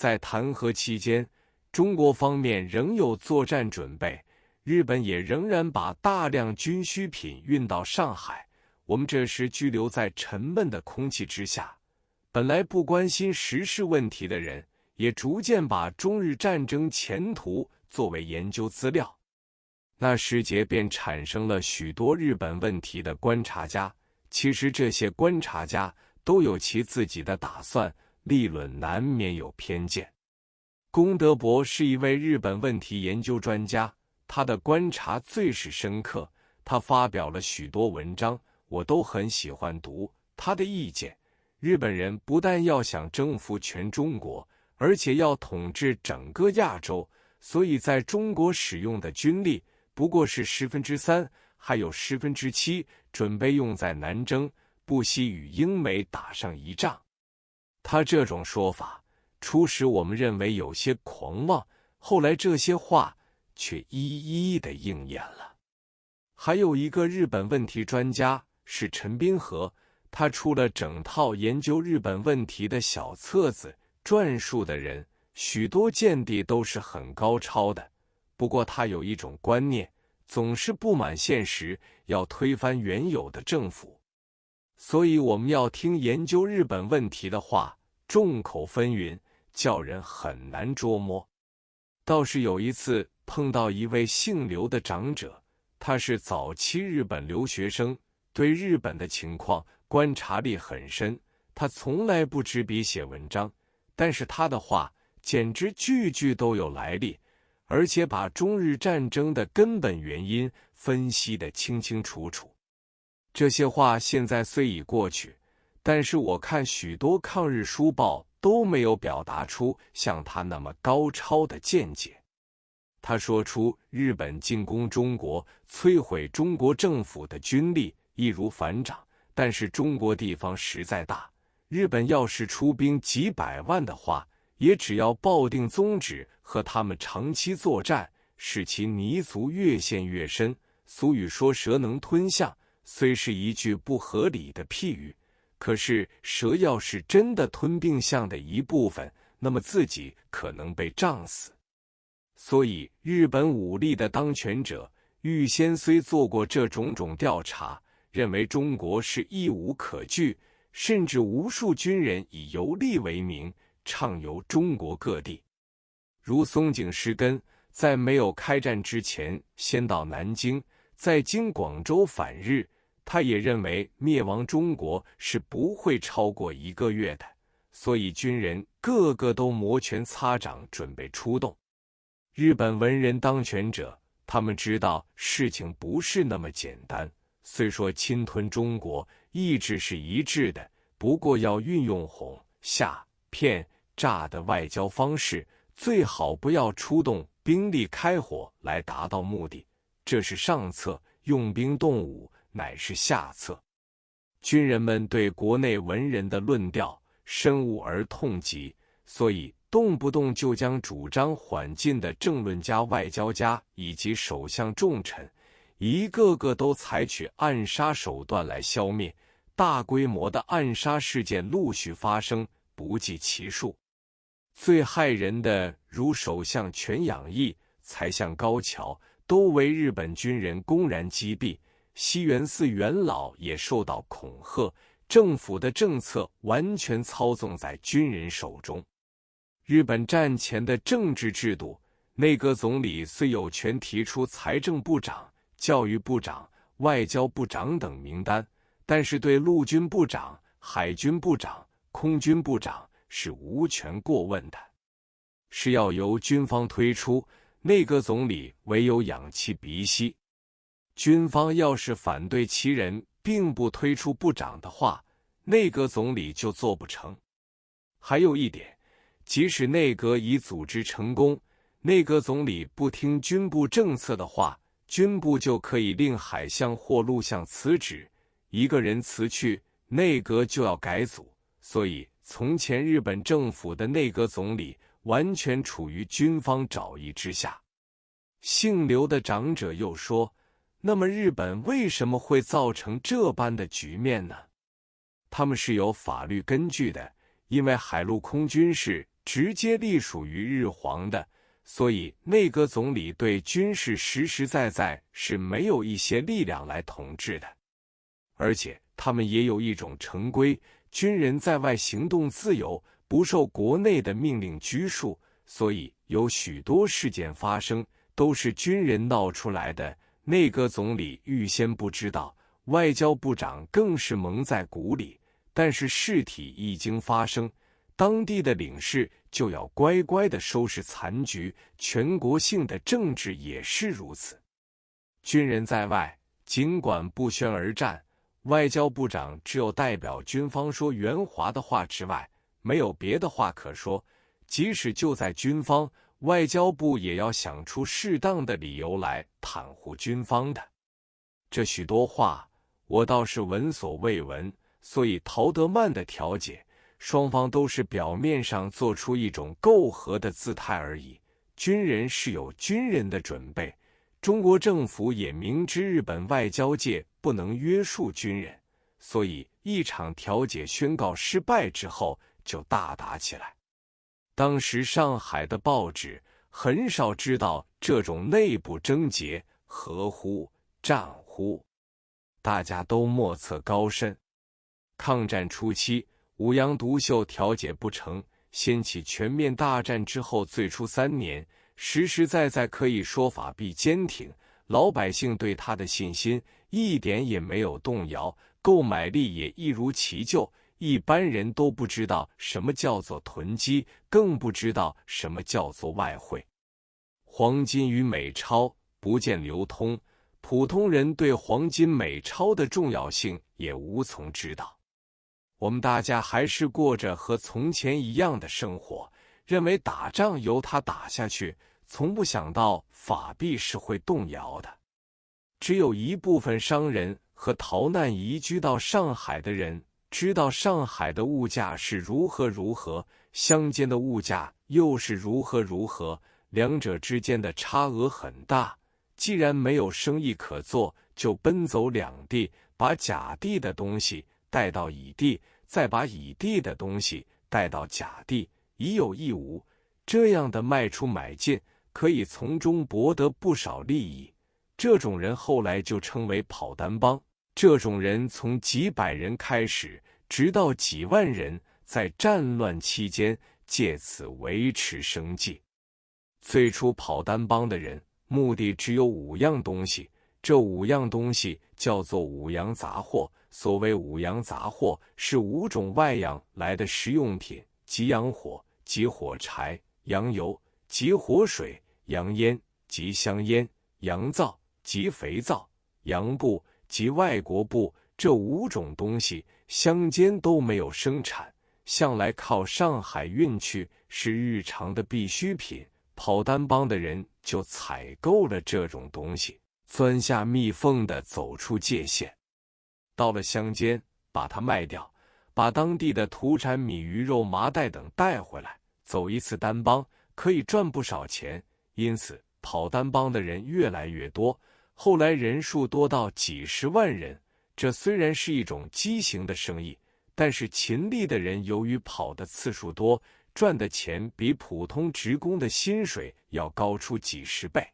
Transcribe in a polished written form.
在谈和期间，中国方面仍有作战准备，日本也仍然把大量军需品运到上海。我们这时居留在沉闷的空气之下，本来不关心时事问题的人，也逐渐把中日战争前途作为研究资料。那时节便产生了许多日本问题的观察家，其实这些观察家都有其自己的打算，立论难免有偏见。宫德博是一位日本问题研究专家，他的观察最是深刻，他发表了许多文章，我都很喜欢读他的意见。日本人不但要想征服全中国，而且要统治整个亚洲，所以在中国使用的军力不过是3%，还有7%准备用在南征，不惜与英美打上一仗。他这种说法，初时我们认为有些狂妄，后来这些话却一一的应验了。还有一个日本问题专家是陈宾和，他出了整套研究日本问题的小册子，撰述的人许多见地都是很高超的。不过他有一种观念，总是不满现实，要推翻原有的政府。所以我们要听研究日本问题的话，众口纷纭，叫人很难捉摸。倒是有一次碰到一位姓刘的长者，他是早期日本留学生，对日本的情况观察力很深，他从来不执笔写文章，但是他的话简直句句都有来历，而且把中日战争的根本原因分析得清清楚楚。这些话现在虽已过去，但是我看许多抗日书报都没有表达出像他那么高超的见解。他说出日本进攻中国，摧毁中国政府的军力易如反掌，但是中国地方实在大，日本要是出兵几百万的话，也只要抱定宗旨和他们长期作战，使其泥足越陷越深。俗语说蛇能吞象，虽是一句不合理的譬喻，可是蛇要是真的吞并象的一部分，那么自己可能被胀死。所以日本武力的当权者预先虽做过这种调查，认为中国是一无可惧，甚至无数军人以游历为名畅游中国各地。如松井石根在没有开战之前先到南京，再经广州返日，他也认为灭亡中国是不会超过1个月的，所以军人个个都摩拳擦掌，准备出动。日本文人当权者，他们知道事情不是那么简单，虽说侵吞中国意志是一致的，不过要运用哄、吓、骗、诈的外交方式，最好不要出动兵力开火来达到目的，这是上策，用兵动武乃是下策。军人们对国内文人的论调深恶而痛疾，所以动不动就将主张缓进的政论家、外交家以及首相重臣一个个都采取暗杀手段来消灭，大规模的暗杀事件陆续发生，不计其数。最害人的如首相全养义、宰相高桥都为日本军人公然击毙，西园寺元老也受到恐吓，政府的政策完全操纵在军人手中。日本战前的政治制度，内阁总理虽有权提出财政部长、教育部长、外交部长等名单，但是对陆军部长、海军部长、空军部长是无权过问的，是要由军方推出，内阁总理唯有仰其鼻息。军方要是反对其人，并不推出部长的话，内阁总理就做不成。还有一点，即使内阁已组织成功，内阁总理不听军部政策的话，军部就可以令海相或陆相辞职，一个人辞去，内阁就要改组。所以从前日本政府的内阁总理完全处于军方爪役之下。姓刘的长者又说，那么日本为什么会造成这般的局面呢？他们是有法律根据的，因为海陆空军是直接隶属于日皇的，所以内阁总理对军事实实在在是没有一些力量来统治的。而且他们也有一种成规，军人在外行动自由，不受国内的命令拘束，所以有许多事件发生都是军人闹出来的，内阁总理预先不知道，外交部长更是蒙在鼓里，但是事体已经发生，当地的领事就要乖乖地收拾残局，全国性的政治也是如此。军人在外，尽管不宣而战，外交部长只有代表军方说圆滑的话之外，没有别的话可说，即使就在军方，外交部也要想出适当的理由来袒护军方的。这许多话我倒是闻所未闻，所以陶德曼的调解，双方都是表面上做出一种媾和的姿态而已。军人是有军人的准备，中国政府也明知日本外交界不能约束军人，所以一场调解宣告失败之后就大打起来。当时上海的报纸很少知道这种内部症结，合乎战乎，大家都莫测高深。抗战初期，五羊独秀调解不成，掀起全面大战之后最初3年，实实在在可以说法必坚挺，老百姓对他的信心一点也没有动摇，购买力也一如其旧，一般人都不知道什么叫做囤积，更不知道什么叫做外汇。黄金与美钞不见流通，普通人对黄金美钞的重要性也无从知道。我们大家还是过着和从前一样的生活，认为打仗由它打下去，从不想到法币是会动摇的。只有一部分商人和逃难移居到上海的人知道上海的物价是如何，乡间的物价又是如何，两者之间的差额很大。既然没有生意可做，就奔走两地，把甲地的东西带到乙地，再把乙地的东西带到甲地，已有一无，这样的卖出买进，可以从中博得不少利益。这种人后来就称为跑单帮。这种人从几百人开始，直到几万人，在战乱期间借此维持生计。最初跑单帮的人目的只有5样东西，这5样东西叫做5洋杂货。所谓5洋杂货，是5种外洋来的食用品，即洋火、即火柴、洋油、即火水、洋烟、即香烟、洋皂、即肥皂、洋布、即外国布。这5种东西乡间都没有生产，向来靠上海运去，是日常的必需品。跑单帮的人就采购了这种东西，钻下密缝地走出界限，到了乡间把它卖掉，把当地的土产米、鱼肉、麻袋等带回来，走一次单帮可以赚不少钱。因此跑单帮的人越来越多，后来人数多到几十万人。这虽然是一种畸形的生意，但是勤力的人由于跑的次数多，赚的钱比普通职工的薪水要高出几10倍。